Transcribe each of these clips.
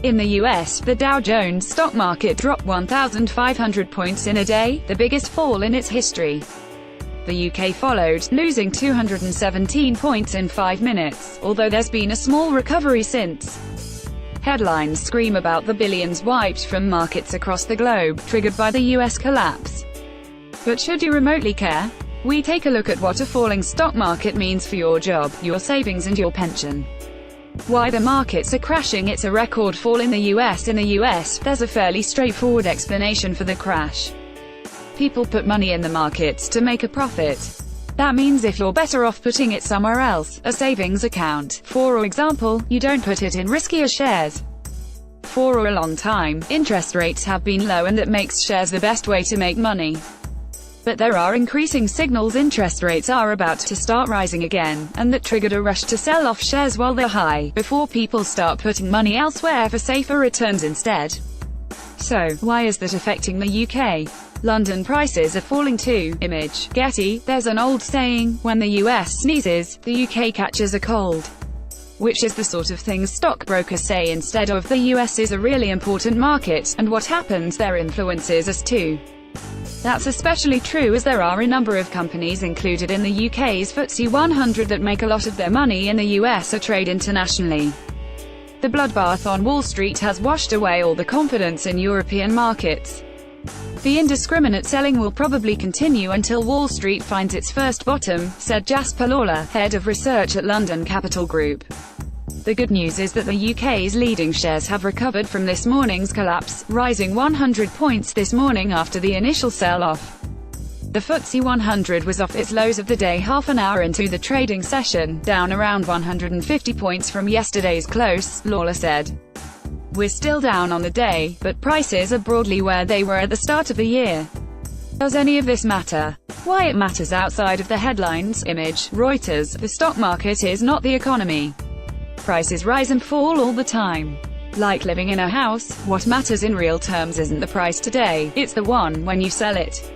In the US, the Dow Jones stock market dropped 1,500 points in a day, the biggest fall in its history. The UK followed, losing 217 points in 5 minutes, although there's been a small recovery since. Headlines scream about the billions wiped from markets across the globe, triggered by the US collapse. But should you remotely care? We take a look at what a falling stock market means for your job, your savings and your pension. Why the markets are crashing. It's a record fall in the US. In the US, there's a fairly straightforward explanation for the crash. People put money in the markets to make a profit. That means if you're better off putting it somewhere else, a savings account, for example, you don't put it in riskier shares. For a long time, interest rates have been low and that makes shares the best way to make money. But there are increasing signals interest rates are about to start rising again, and that triggered a rush to sell off shares while they're high, before people start putting money elsewhere for safer returns instead. So, why is that affecting the UK? London prices are falling too. Image, Getty. There's an old saying, when the US sneezes, the UK catches a cold. Which is the sort of thing stockbrokers say instead of the US is a really important market, and what happens there influences us too. That's especially true as there are a number of companies included in the UK's FTSE 100 that make a lot of their money in the US or trade internationally. The bloodbath on Wall Street has washed away all the confidence in European markets. The indiscriminate selling will probably continue until Wall Street finds its first bottom, said Jasper Lawler, head of research at London Capital Group. The good news is that the UK's leading shares have recovered from this morning's collapse, rising 100 points this morning after the initial sell-off. The FTSE 100 was off its lows of the day half an hour into the trading session, down around 150 points from yesterday's close, Lawler said. We're still down on the day, but prices are broadly where they were at the start of the year. Does any of this matter? Why it matters outside of the headlines. Image, Reuters. The stock market is not the economy. Prices rise and fall all the time. Like living in a house, what matters in real terms isn't the price today, it's the one when you sell it.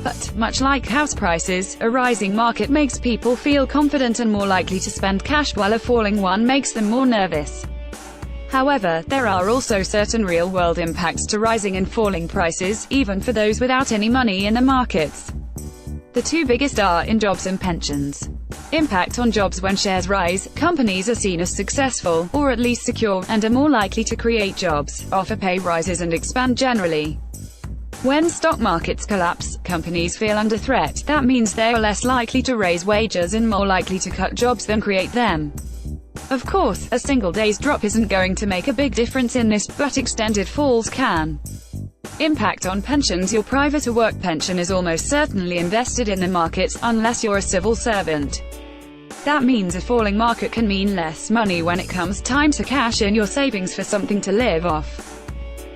But, much like house prices, a rising market makes people feel confident and more likely to spend cash, while a falling one makes them more nervous. However, there are also certain real-world impacts to rising and falling prices, even for those without any money in the markets. The two biggest are in jobs and pensions. Impact on jobs. When shares rise, companies are seen as successful, or at least secure, and are more likely to create jobs, offer pay rises and expand generally. When stock markets collapse, companies feel under threat. That means they are less likely to raise wages and more likely to cut jobs than create them. Of course, a single day's drop isn't going to make a big difference in this, but extended falls can. Impact on pensions. Your private or work pension is almost certainly invested in the markets, unless you're a civil servant. That means a falling market can mean less money when it comes time to cash in your savings for something to live off.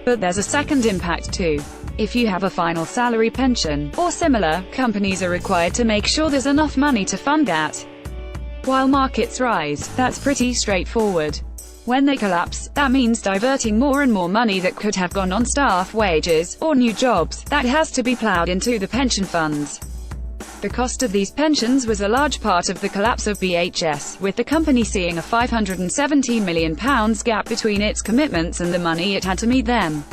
But there's a second impact too. If you have a final salary pension, or similar, companies are required to make sure there's enough money to fund that. While markets rise, that's pretty straightforward. When they collapse, that means diverting more and more money that could have gone on staff wages, or new jobs, that has to be plowed into the pension funds. The cost of these pensions was a large part of the collapse of BHS, with the company seeing a £517 million gap between its commitments and the money it had to meet them.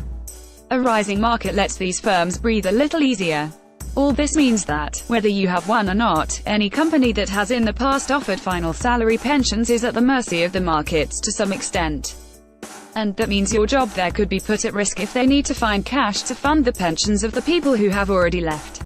A rising market lets these firms breathe a little easier. All this means that, whether you have one or not, any company that has in the past offered final salary pensions is at the mercy of the markets to some extent. And that means your job there could be put at risk if they need to find cash to fund the pensions of the people who have already left.